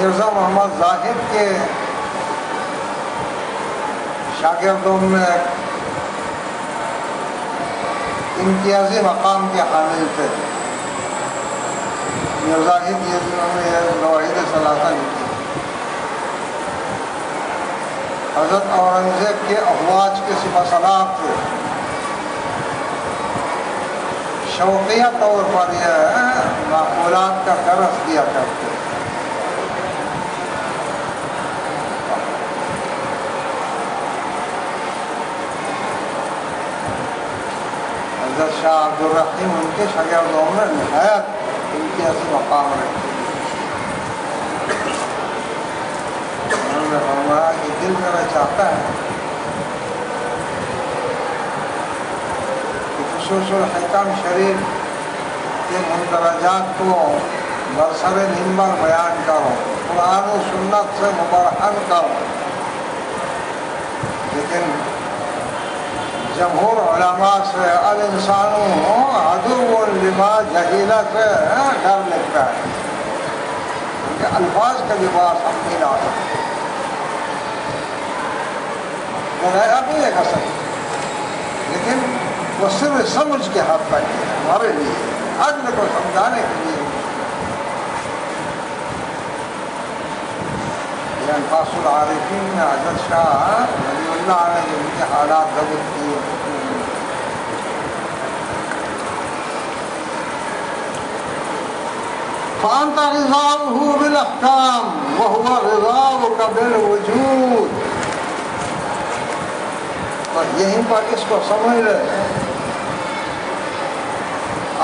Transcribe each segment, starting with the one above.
مرزا محمد زاہد کے شاگردوں میں امتیازی مقام کے حامل تھے. زاہد یہ جنہوں نے لوحید ثلاثہ لکھی. حضرت اورنگزیب کے افواج کے سپہ سالار تھے. شوقیہ طور پر یہ معقولات کا درس دیا کرتے. حضرت شاہ عبدالرحیم ان کے شاگردوں میں نہایت امتیازی مقام رکھتے. انہوں نے فرمایا کہ دل میرا چاہتا ہے کہ خصوص الحکم شریف کے مندرجات کو برسر منبر بیان کرو، قرآن و سنت سے مبرہن کرو، لیکن جمہور علماء سے الانسان عدو لما جہیلا سے ڈر لگتا ہے کہ الفاظ کا لباس ہم نہیں لا سکتے. اب نہیں کر سکتے، لیکن وہ صرف سمجھ کے حد تک ہے ہمارے لیے، عدل کو سمجھانے کے لیے. یہ انفاس العارفین میں حضرت شاہ ولی اللہ نے جو ان کے حالات ضبط کیے. فأنت غذاؤه بالأحكام وهو غذاؤك بالوجود. اور یہیں پر اس کو سمجھ لیں.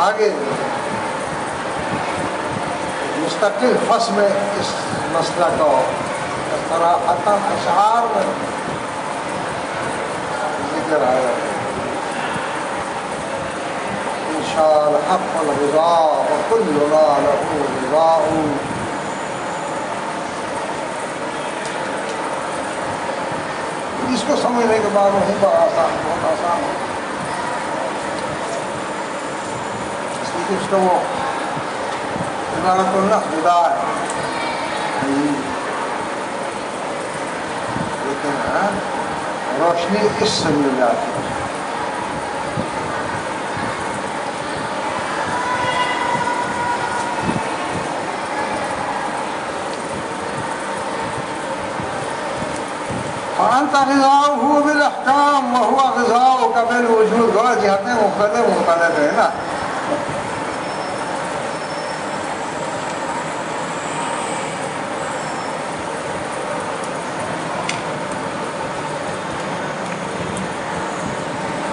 آگے مستقل فصل میں اس مسئلہ کو اس طرح اشعار میں ذکر آیا. انشاء الحق الغذاء وكلنا له غذاء. اس کو سمجھنے کے بعد وہیں پر آسان، بہت آسان ہے. اس لیے اس کو وہ عبارت اللہ خدا ہے، لیکن روشنی اس سے مل جاتی ہے. فأنت غذاؤه بالأحكام وهو غذاؤك بالوجود. دو جہتیں مختلف ہیں نا.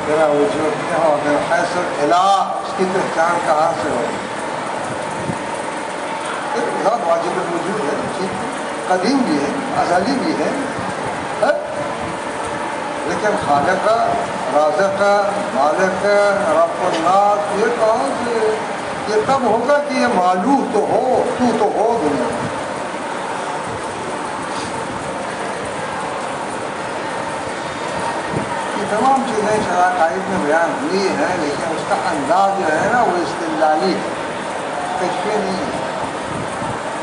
تیرا وجود کیا ہو، من حیث الالہ، اس کی پہچان کہاں سے ہو؟ ذات واجب الوجود ہے، ٹھیک، قدیم بھی ہے، ازلی بھی ہے، لیکن خالق، رازق، مالک، رب الناس، یہ کہاں سے؟ یہ تب ہوگا کہ یہ معلوم تو ہو، تو ہو دنیا میں. یہ تمام چیزیں شرائط میں بیان ہوئی ہیں، لیکن اس کا انداز جو ہے نا وہ استدلالی ہے، کشفی نہیں ہے،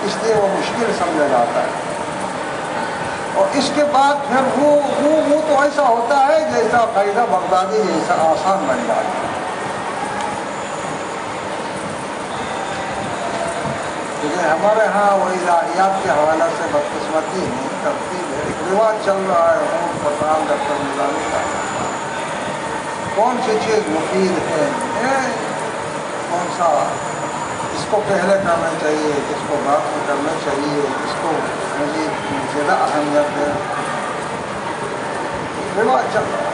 اس لیے وہ مشکل سمجھا جاتا ہے. اور اس کے بعد پھر وہ تو ایسا ہوتا ہے جیسا قاعدہ بغدادی جیسا آسان بن جاتا ہے. لیکن ہمارے ہاں وہ الہیات کے حوالے سے بدقسمتی ہے، ترتیب ہے، ایک رواج چل رہا ہے حکومت پٹران ڈاکٹر نظامی کا. کون سی چیز مفید ہے، کون سا اس کو پہلے کرنا چاہیے، کس کو بعد میں کرنا چاہیے، کس کو مزید زیادہ اہمیت ہے، رواج چل رہا ہے.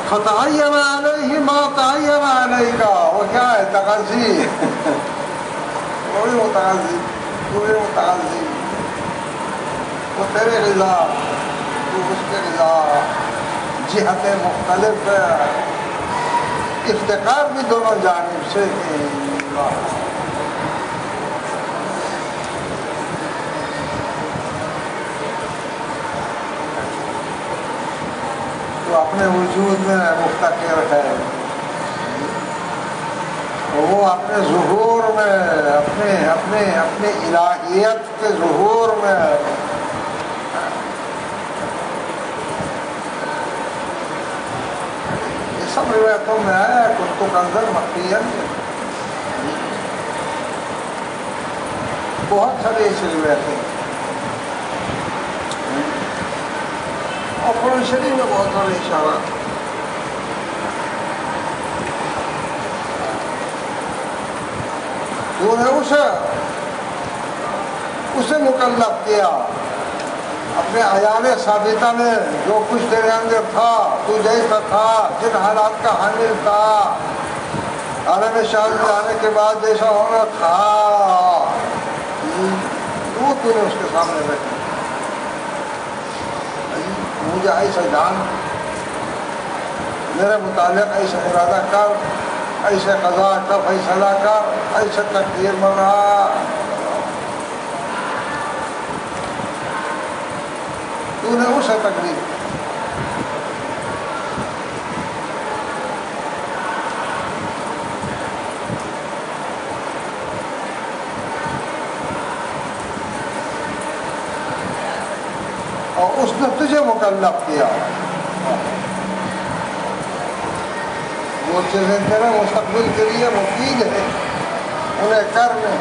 فتعین علیہ ما تعین علیہ کا وہ کیا ہے؟ تغذی. وہی متغذی، پورے متغذی، وہ تیرے غذا، تو اس کے غذا، جہتیں مختلف، افتقار بھی دونوں جانب سے. تو اپنے وجود میں مفتقر ہے، وہ اپنے ظہور میں، اپنے الہیت کے ظہور میں، یہ سب روایتوں میں آیا ہے. کنت کنزا مخفیا، بہت ساری ایسی روایتیں ہیں. اور قرآن شریف میں بہت سارے اشارات. تو نے اسے مکلف کیا اپنے عیان ثابتہ میں، جو کچھ تیرے اندر تھا، تو جیسا تھا، جن حالات کا حامل تھا، عالم شہادت میں آنے کے بعد جیسا ہونا تھا، وہ تو نے اس کے سامنے رکھی. مجھے ایسا جان، میرے متعلق ایسا ارادہ کر، ایسے قضا کا فیصلہ کر، ایسے تقدیر بنا. تو نے اسے تقدیر اور اس نے تجھے مکلف کیا. وہ چیزیں تیرے مستقبل کے لیے مفید ہیں انہیں کر لیں.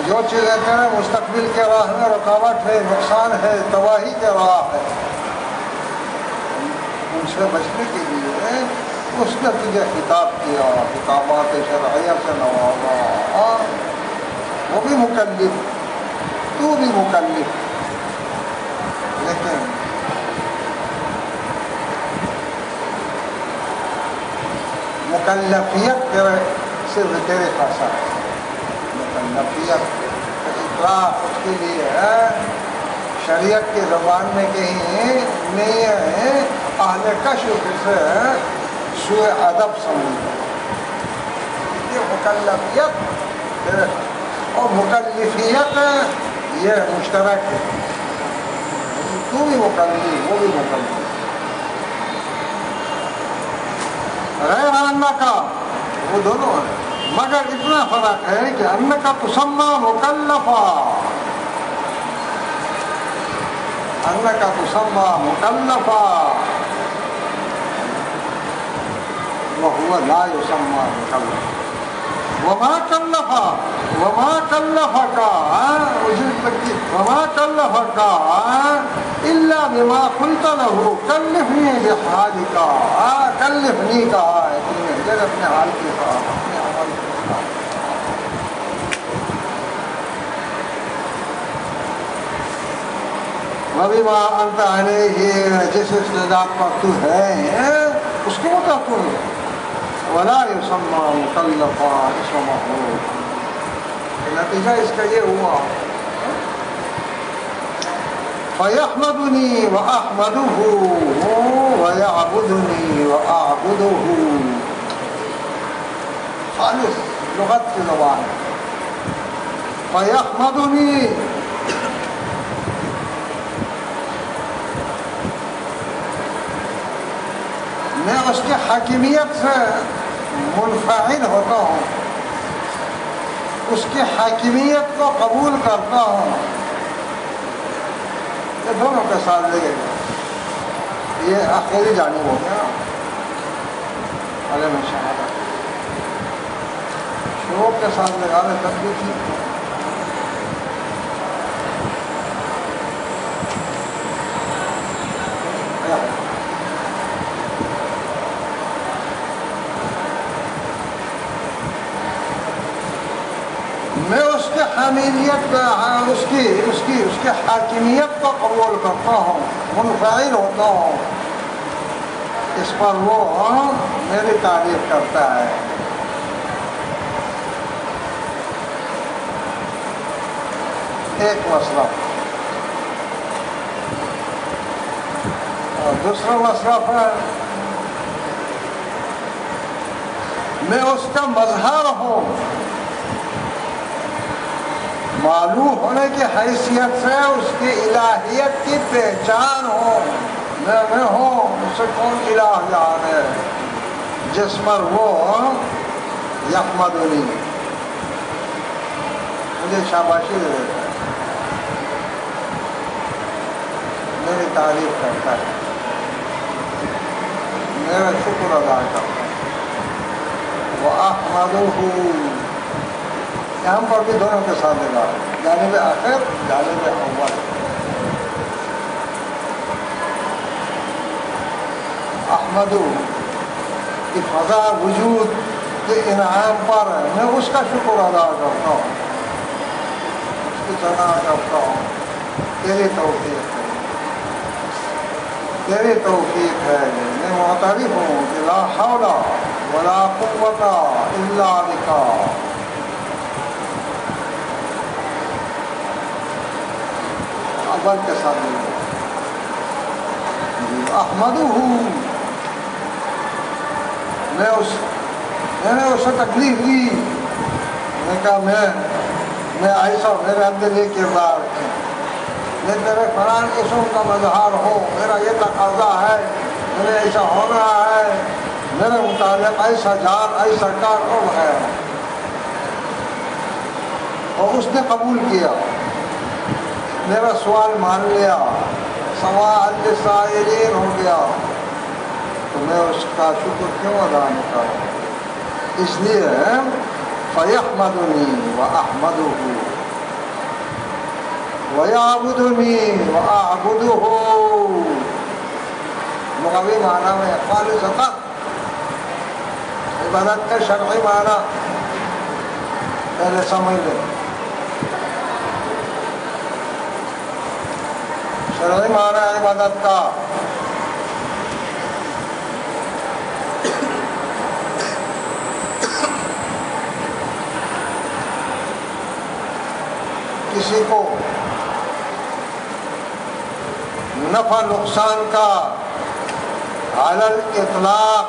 جو چیزیں تیرے مستقبل کے راہ میں رکاوٹ ہے، نقصان ہے، تباہی کے راہ ہے، ان سے بچنے کے لیے اس نے تجھے خطاب کیا، خطابات شرعیہ سے نوازا. وہ بھی مکلف، تو بھی مکلف. لیکن مکلفیت صرف تیرے پاس ہے. مکلفیت اطلاق اس کے لیے ہے، شریعت کی زبان میں کہیں نہیں ہے. اہل کشف سے سوء ادب سمجھو. یہ مکلفیت اور مکلفیت یہ مشترک ہے. تو بھی مکلف، وہ بھی مکلف. غیر انکا، وہ دونوں ہیں، مگر اتنا فرق ہے کہ انکا تسمى مکلفا، انکا تسمى مکلفا وهو لا يسمى مکلفا. وما كلفك الا بما قلت له كلفني بحالك. کلفنی کہا ہے تم نے، جب اپنے حال کی کہا، اپنے عمل کی کہا. وبما انت علیہ، جس استعداد پر تو ہے اس کے مطابق. ولا يسمى مکلفا اسمه، نتیجہ اس کا یہ ہوا فَيَحْمَدُنِي وَأَحْمَدُهُ وَيَعْبُدُنِي وَأَعْبُدُهُ. خالص لغت کی زبان ہے. فَيَحْمَدُنِي، میں اس کے حاکمیت سے منفعل ہوتا ہوں، اس کی حاکمیت کو قبول کرتا ہوں. یہ دونوں کے ساتھ لگے گا. یہ آخری جانب ہو گیا عالم شہادت. شروع کے ساتھ لگانے تک بھی ٹھیک ہے. میں اس کے حامیت اس کی حاکمیت کو قبول کرتا ہوں، منفعل ہوتا ہوں. اس پر وہ میری تعریف کرتا ہے. ایک مسئلہ. اور دوسرا مسئلہ ہے میں اس کا مظہر ہوں، معلوم ہونے کی حیثیت سے اس کی الہیت کی پہچان ہو. میں ہوں، اس سے کون الہ جان ہے جس پر وہ یحمدنی، مجھے شاباشی دے دیتا ہے، میری تعریف کرتا ہے، میرا شکر ادا کرتا ہے. وَأَحْمَدُهُ، یہاں پر بھی دونوں کے ساتھ لگا، جانب آخر جانب اول. احمدو کی فضا وجود کے انعام پر میں اس کا شکر ادا کرتا ہوں، اس کی ثنا کرتا ہوں. تیری توفیق ہے، تیری توفیق ہے. میں معترف ہوں کہ لا حول ولا قوت الا بک. اول کے ساتھ احمدہ، میں نے اسے تکلیف دی، میں کہا میں ایسا، میرے اندر یہ کردار ہے، میں تیرے فلان قسم کا مظہر ہوں، میرا یہ تقاضا ہے، میرے ایسا ہونا ہے، میرے متعلق ایسا جان، ایسا کار اور وغیرہ. اور اس نے قبول کیا، میرا سوال مان لیا، سوال للسائلین ہو گیا، تو میں اس کا شکر کیوں ادا نہیں کروں؟ اس لیے فَيَحْمَدُنِي وَأَحْمَدُهُ وَيَعْبُدُنِي وَأَعْبُدُهُ. لغوی معنی میں خالصتاً، عبادت کا شرعی معنی پہلے سمجھ لیں. شرعی معنی عبادت کا کسی کو نفع نقصان کا علی الاطلاق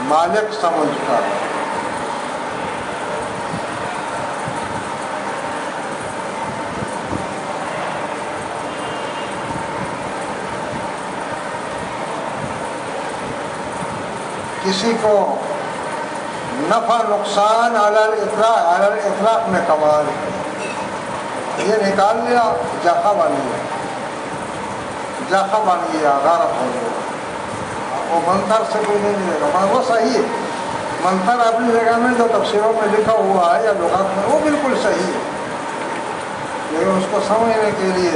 مالک سمجھ کر کسی کو نفع نقصان علی الاطلاق میں کمال، یہ نکال لیا، جاخا بن گیا، جاخا بن گیا، غارت ہو گیا. وہ منتر سے کوئی نہیں ملے گا، وہ صحیح ہے. منتر اپنی جگہ میں جو تفسیروں میں لکھا ہوا ہے یا لغات میں وہ بالکل صحیح ہے، لیکن اس کو سمجھنے کے لیے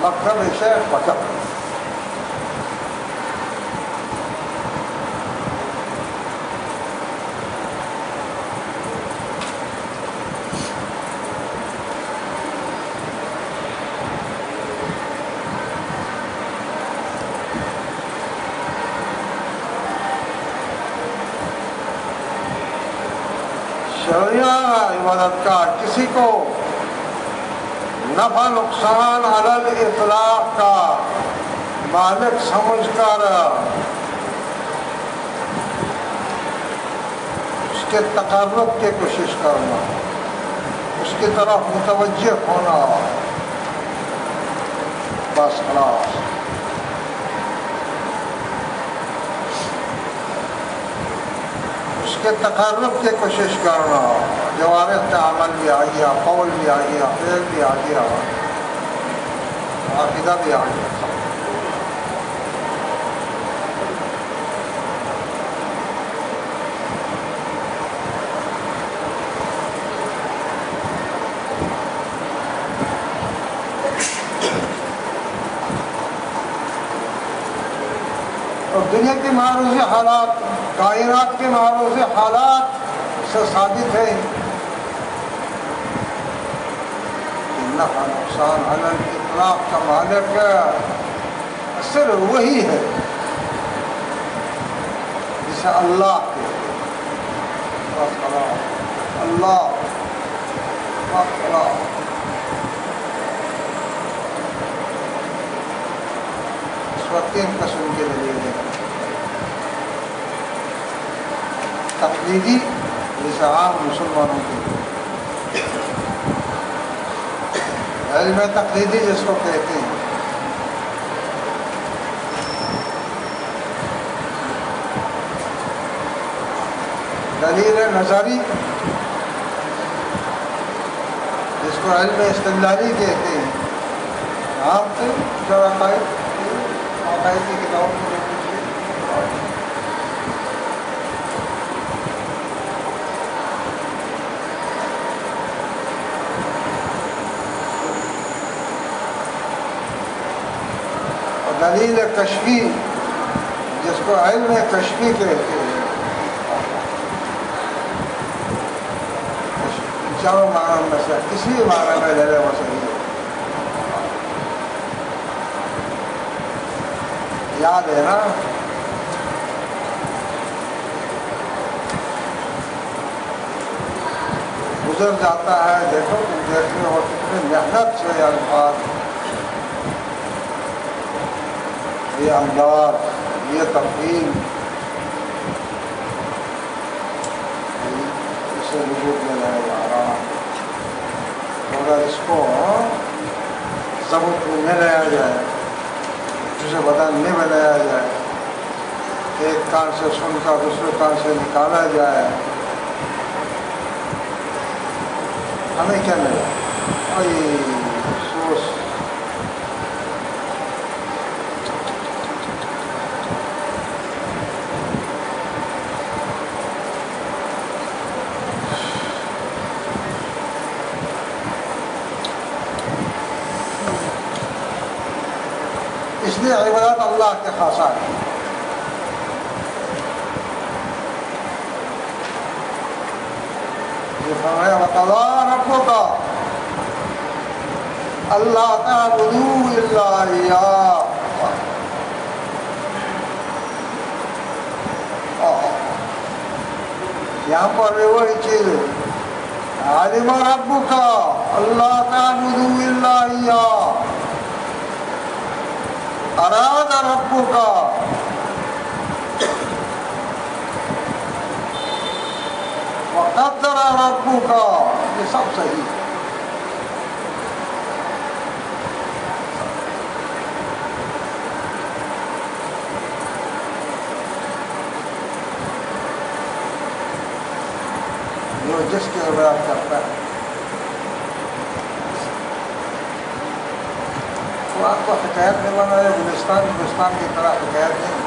مکتب شیخ بچت. عبادت کا کسی کو نفع نقصان علی الاطلاق کا مالک سمجھ کر اس کے تقرب کی کوشش کرنا، اس کی طرف متوجہ ہونا، بس خلاص. اس کے تقرب کی کوشش کرنا، جوارح کا عمل بھی آ گیا، قول بھی آ گیا، فعل بھی آ گیا، عقیدہ بھی آ گیا. اور دنیا کے معروض حالات، کائنات کے معروض حالات سے ثابت ہے کہ نفع نقصان علی الاطلاق کا مالک صرف وہی ہے جسے اللہ کے اللہ اس وقت 3 قسم کے ذریعے ہیں. تقلیدی، جیسے عام مسلمانوں کے علم تقلیدی جس کو کہتے ہیں، دلیل نظری جس کو علم استدلالی کہتے ہیں. آپ سے جو عقائد کی کتابوں میں دلیل کشفی جس کو علم کشفی کہتے ہیں. چاروں معنی میں سے کسی بھی معنی میں لے لے وہ صحیح ہے. یاد ہے نا گزر جاتا ہے. دیکھو تم دیکھتے ہو کتنی محنت سے الفاظ، یہ انداز، یہ تفہیم، اسے وجود میں لایا جا رہا. اگر اس کو ضبط میں نہ لایا جائے، اسے بدن میں بنایا جائے، ایک کان سے سن کر دوسرے کان سے نکالا جائے، ہمیں کیا ملا؟ افسوس. اس لیے عبادت اللہ کے خاصہ ہے. یہ فرمایا وَقَضَىٰ رَبُّكَ أَلَّا تَعْبُدُوا إِلَّا إِيَّاهُ. یہاں پر بھی وہی چیز ہے. عَلِمَ رَبُّكَ أَلَّا تَعْبُدُوا إِلَّا إِيَّاهُ. اراد ربک وقدر ربک. یہ سب صحیح ہے. جو جس کی عبادت کرتا ہے آپ کو حکایت نہیں بنا ہے. گلستان کی طرح حکایت نہیں.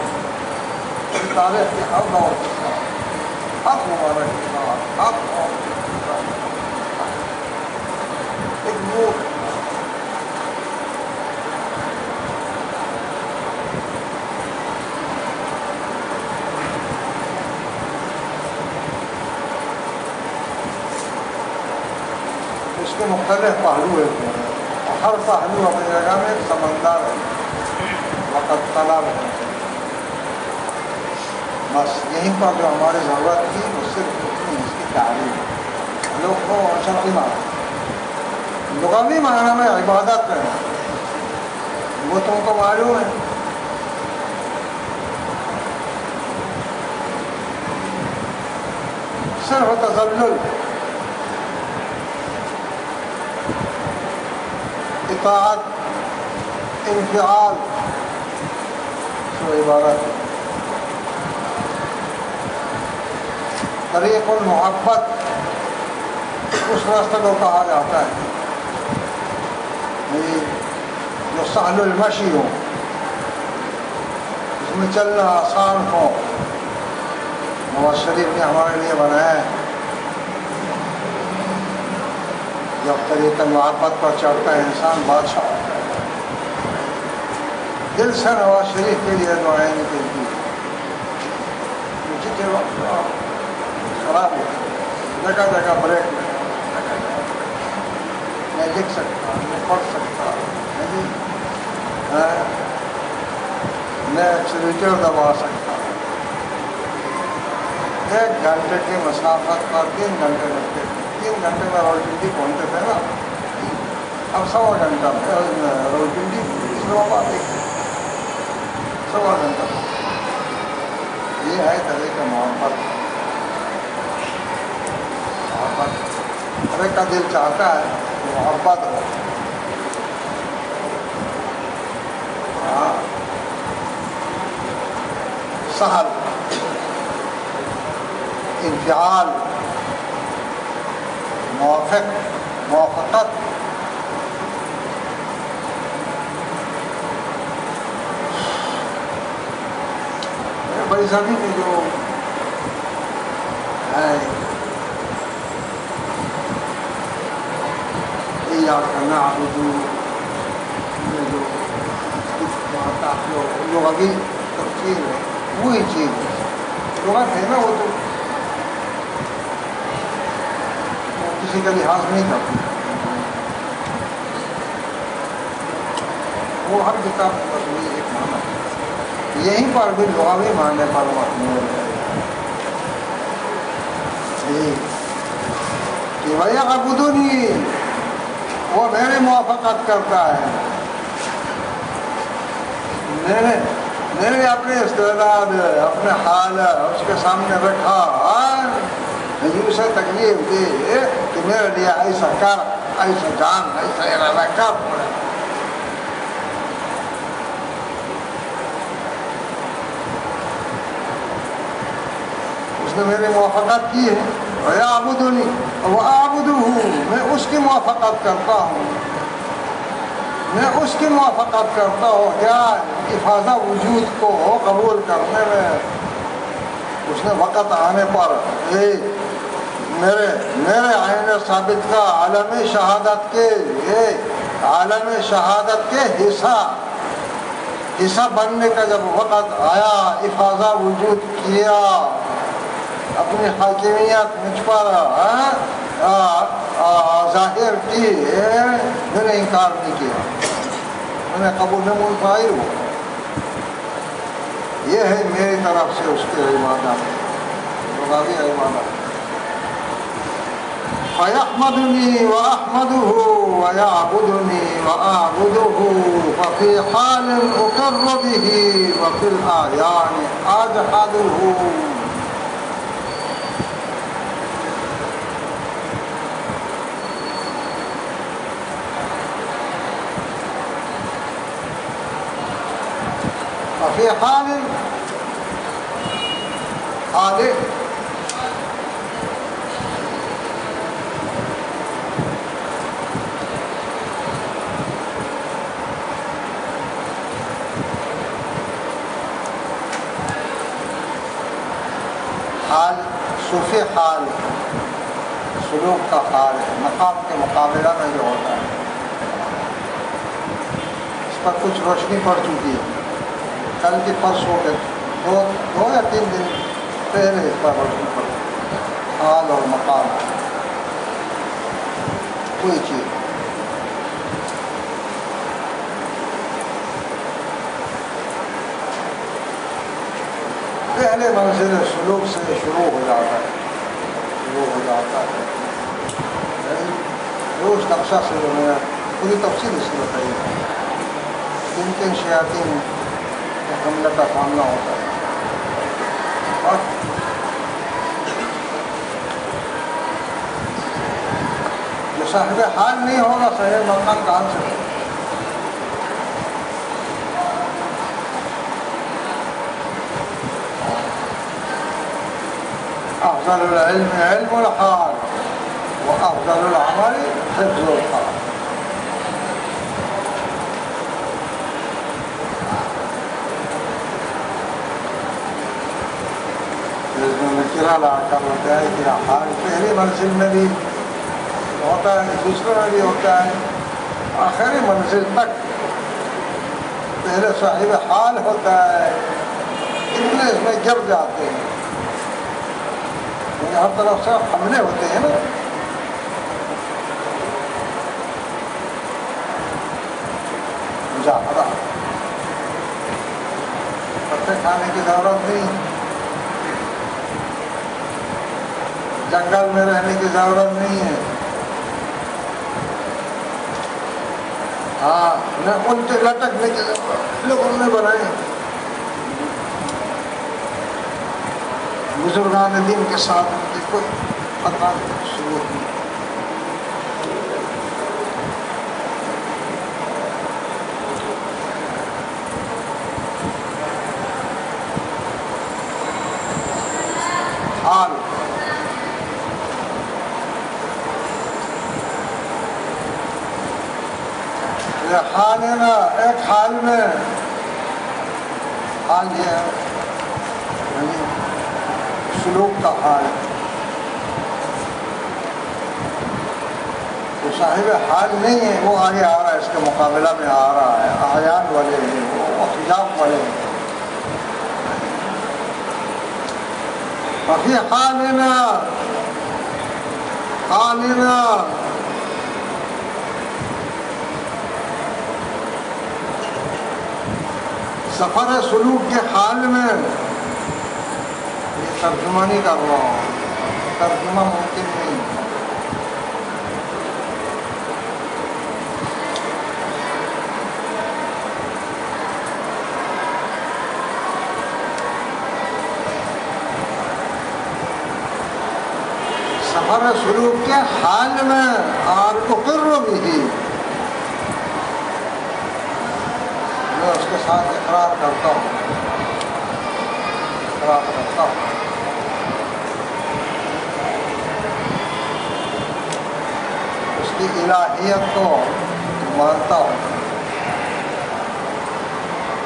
تاریخ کے ہر دور کے ساتھ ہر مبارک کے ساتھ ہر دور کے ساتھ ایک نور اس کے مختلف پہلو ہیں. ہر پہلو اپنی جگہ میں ایک سمندر ہے، وقت طلب ہے. بس یہیں پر جو ہماری ضرورت تھی وہ صرف اتنی اس کی تعلیم. لوگ کو شرعی معنی، لغوی معنی میں عبادت کرنا وہ تم کو معلوم ہے. صرف تذلل، اطاعت، انفعال سو عبارت ہے. طریق المحبت اس راستے کو کہا جاتا ہے جو سہل المشی ہو، اس میں چلنا آسان ہو. نواز شریف نے ہمارے لیے بنایا ہے. جب طریق محبت پر چڑھتا ہے انسان بادشاہ ہوتا ہے. دل سے نواز شریف کے لیے دعائیں نکلتی ہیں. جتنے وقت خراب ہو جگہ جگہ بریک میں لکھ سکتا، میں پڑھ سکتا، میں ایکسیلیٹر دبا سکتا. 1 گھنٹے کی مسافت پر 3 گھنٹے لگتے تھے. 3 گھنٹے میں راولپنڈی پہنچتے تھے نا. اب 1.25 گھنٹہ راولپنڈی اسلام آباد دیکھتے 1.25 گھنٹہ. یہ ہے طریقہ محبت. ہر ایک کا دل چاہتا ہے کہ محبت ہو. سہل انفعال، موافقت، بڑی سبھی کے جو ہے کرنا اردو میں جو ابھی تفصیل ہے وہی چیز ہے، لغت ہے نا، وہ تو کسی کا لحاظ نہیں کرتی، وہ ہر کتاب کا وہی ایک معنی ہے، یہیں پر بھی لغوی معنی پر محمول ہے کہ وَيَعْبُدُنِي، وہ میری موافقت کرتا ہے، میرے اپنے استعداد، اپنے حال اس کے سامنے بیٹھا اسے تکلیف دے کہ میرے لیے ایسا کر، ایسا جان، ایسا ارادہ کر پڑے، اس نے میری موافقت کی ہے، وَيَعْبُدُنِي وَأَعْبُدُهُ، میں اس کی موافقت کرتا ہوں، میں اس کی موافقت کرتا ہوں، کیا افاظہ وجود کو قبول کرنے میں، اس نے وقت آنے پر میرے عین ثابت کا عالم شہادت کے حصہ بننے کا جب وقت آیا، افاظہ وجود کیا، اپنی حاکمیت مجھ پر ظاہر کی، میں نے انکار نہیں کیا، میں نے قبول منفعل ہوا، یہ ہے میری طرف سے اس کے عبادت، لغوی عبادت۔ فَيَحْمَدُنِي وَأَحْمَدُهُ وَيَعْبُدُنِي وَأَعْبُدُهُ فَفِي حَالٍ أُقِرُّ بِهِ وَفِي الْأَعْيَانِ أَجْحَدُهُ۔ فِي حَالٍ حال، صوفی حال سلوک کا حال ہے، مقام کے مقابلہ میں جو ہوتا ہے، اس پر کچھ روشنی پڑ چکی ہے، کل کی پرسوں کے دو یا تین دن پہلے اس پر روشنی پڑ، حال اور مقام کوئی چیز، پہلے منزل سلوک سے شروع ہو جاتا ہے، روز نقشہ سے جو میں پوری تفصیل اس کی بتائی ہے، کن شیاطین کے حملے کا سامنا ہوتا ہے، اور جو صاحب حال نہیں ہوگا صحیح مقام کہاں سے ہوگا؟ افضل العلم علم الحال وافضل العمل حفظ الحال۔ اس میں نکرہ لا کر ہوتا ہے کہ حال پہلی منزل میں بھی ہوتا ہے، دوسرے میں بھی ہوتا ہے، آخری منزل تک پہلے صاحب حال ہوتا ہے، اتنے اس میں گر جاتے ہیں، ہر طرف سے حملے ہوتے ہیں نا، مجاہدہ، پتے کھانے کی ضرورت نہیں، جنگل میں رہنے کی ضرورت نہیں ہے، ہاں نہ الٹے لٹکنے کی ضرورت لوگوں نے بنائے، بزرگان دین کے ساتھ ان کی کوئی پتہ ثبوت نہیں۔ حال حالنا ایک حال میں، حال یہ ہے یعنی سلوک کا حال، وہ صاحب حال نہیں ہے، وہ آگے آ رہا ہے، اس کے مقابلہ میں آ رہا ہے، اعیان والے ہیں، وہ خلاف والے ہیں۔ ففی حالنا سفر سلوک کے حال میں، یہ ترجمہ نہیں کر رہا ہوں، ترجمہ ممکن نہیں۔ سفر سلوک کے حال میں اور اقر بھی، میں اس کے ساتھ اقرار کرتا ہوں، اس کی الہیت کو مانتا ہوں،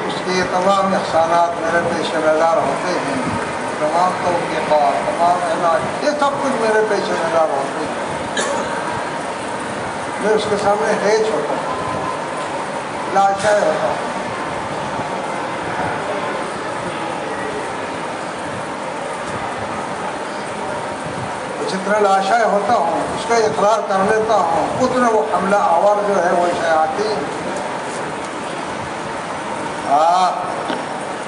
اس کے تمام احسانات میرے پیش نظر ہوتے ہیں، تمام توفیقات، تمام علاج، یہ سب کچھ میرے پیش نظر ہوتے ہیں، میں اس کے سامنے ہیچ ہوتا ہوں، لاشے ہوتا ہوں۔ جتنا لاشائے ہوتا ہوں اس کا اقرار کر لیتا ہوں، اتنا وہ حملہ آور جو ہے وہ شیاطین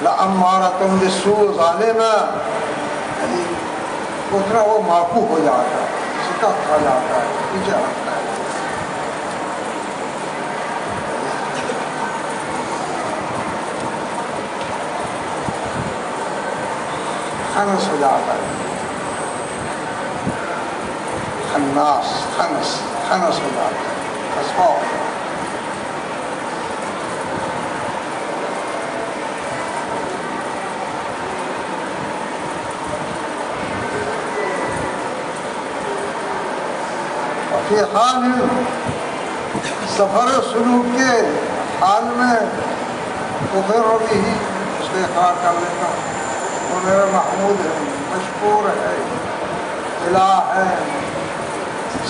لَأَمَّارَةٌ بِالسُّوءِ ظالمہ، اتنا وہ معقوف ہو جاتا ہے، شکست کھا جاتا ہے، پیچھے ہٹتا ہے، خنس ہو جاتا ہے، خنس ہو جاتا ہے، خسفا ہو جاتا ہے۔ فی حال سفر سلوک کے حال میں اقر بھی، اس کو اقرار کر لیتا ہوں، وہ میرا محمود ہے، مشکور ہے، الہ ہے،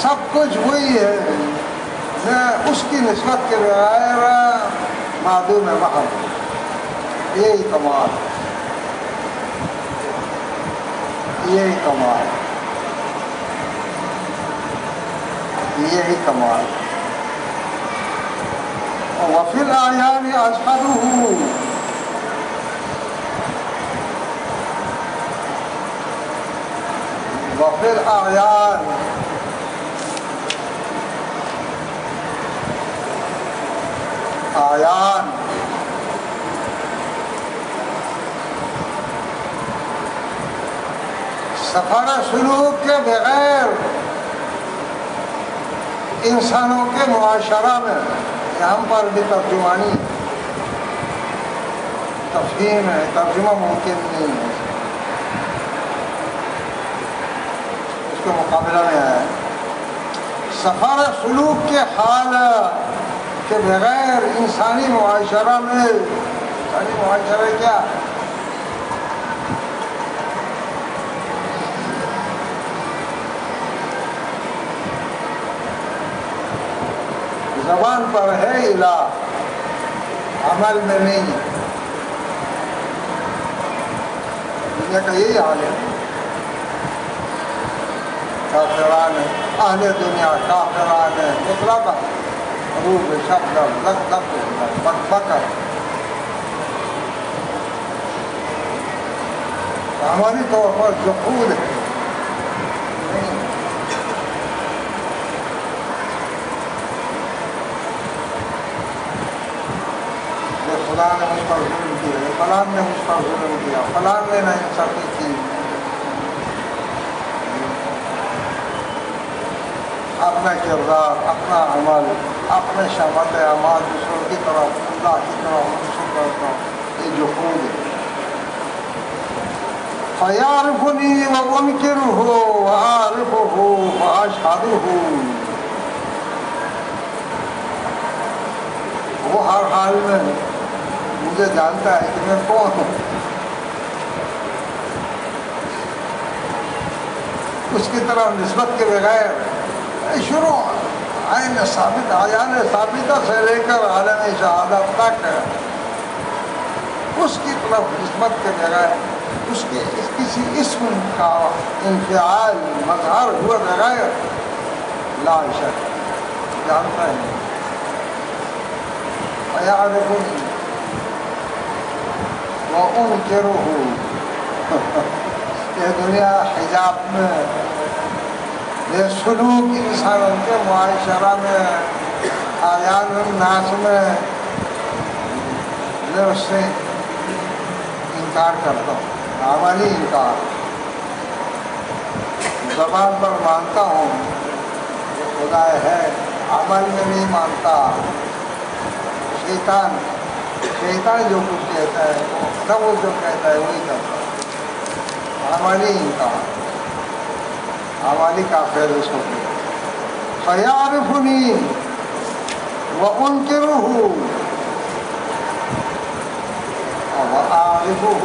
سب کچھ وہی ہے، میں اس کی نسبت کے بغیر معدوم محض، یہی کمال، یہی کمال، یہی کمال۔ وفی الاعیان اشہدہ، وفی الاعیان، اعیان سفر سلوک کے بغیر انسانوں کے معاشرہ میں، یہاں پر بھی ترجمانی تفہیم ہے، ترجمہ ممکن نہیں ہے، اس کے مقابلہ میں ہے سفر سلوک کے حال کے بغیر انسانی معاشرہ میں، انسانی معاشرہ کیا ہے؟ زبان پر ہے الہ، عمل میں نہیں ہے، دنیا کا یہی حال ہے، کافران اہل دنیا کافران مطلق روح شخص لگ بکر، ہماری طور پر جحود ہے، فلان نے مجھ پر ظلم کیا، فلان نے مجھ پر ظلم کیا، فلان نے ناانصافی کی، اپنا کردار، اپنا عمل، اپنے شامت اعمال دوسروں کی طرف، اللہ کی طرف منسوخ کرتا، یہ جحود ہے۔ فَيَعْرِفُنِي وَأُنْكِرُهُ وَأَعْرِفُهُ فَأَشْهَدُهُ، ہر حال میں مجھے جانتا ہے کہ میں کون ہوں. اس کی طرف نسبت کے بغیر شروع عین ثابت عیان ثابتہ سے لے کر عالم شہادت تک اس کی طرف نسبت کے بغیر اس کے کسی اسم کا انفعال مظہر ہوئے بغیر لا شک جانتا ہے. وَيَعْرِفُنِي وَأُنْكِرُهُ یہ دنیا حجاب میں یہ سلوک انسانوں کے معاشرہ میں اعیان الناس میں میں اس سے انکار کرتا ہوں. عملی انکار زبان پر مانتا ہوں کہ خدا ہے, عمل میں نہیں مانتا. شیطان جو کچھ کہتا ہے سب وہ جو کہتا ہے وہی کرتا ہے. عملی انکار, عملی کافر اس کو فَيَعْرِفُنِي وَأُنْكِرُهُ وَأَعْرِفُهُ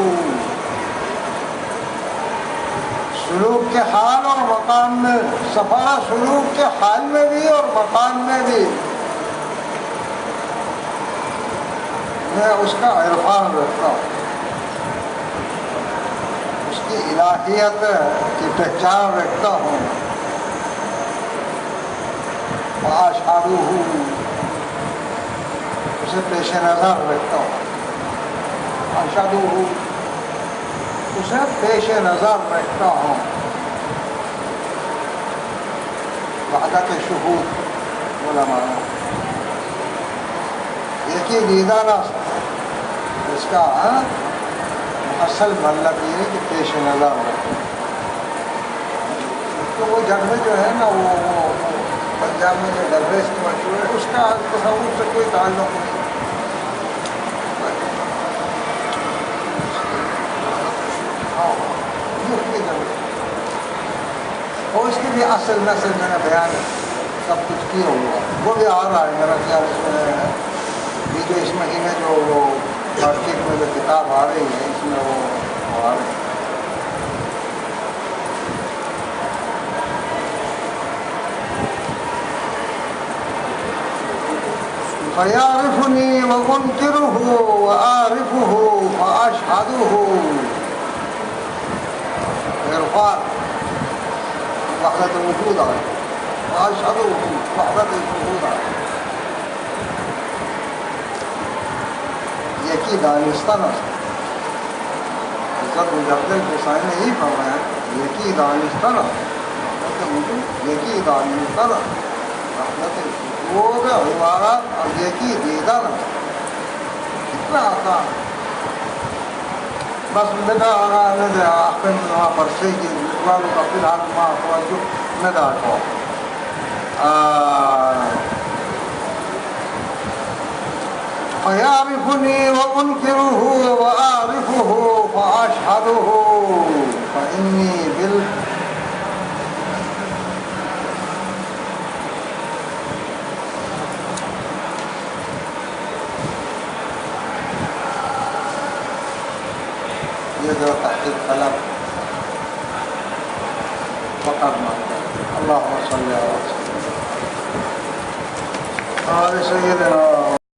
سلوک کے حال اور مقام میں, سفارہ سلوک کے حال میں بھی اور مقام میں بھی میں اس کا عرفان رکھتا ہوں, اس کی الہیت کی پہچان رکھتا ہوں. وَأَشْهَدُهُ اسے پیش نظر رکھتا ہوں. وَأَشْهَدُهُ اسے پیش نظر رکھتا ہوں. وحدت شہود علماء یکی دیدہ اس کا اصل مطلب یہ ہے کہ پیش نظر رکھتا ہوں. تو وہ جگہ جو ہے نا وہ پنجاب میں جو درویش کی مشہور ہے اس کا تصور سے کوئی تعلق نہیں. اور اس کی بھی اصل نسل میں نے بیان سب کچھ کیا ہوا, وہ بھی آ رہا ہے میرا خیال. اس میں جو اس مہینے جو وہ مارکیٹ میں جو کتاب آ رہی ہے اس میں وہ آ رہی ہے. فَيَعْرِفُنِي وَأُنْكِرُهُ وَأَعْرِفُهُ فَأَشْهَدُهُ عرفان وحدت الوجود آئے. وَأَشْهَدُهُ وحدت الوجود آئے. یکی دانستان حضرت مجدد حسین نے ہی فرمایا یکی دانستان یکی دانستان وحدت الوجود عبارت اور یکی دیدن کتنا آسان. بس ندا ندى أحسن ما برسيجي قالوا قبل عن ما توجه ندا كوا فيعرفني وأنكره وأعرفه فأشهده فإني یہ جو تحقیق طلب فقط مانتا ہے. اللهم صل على سيدنا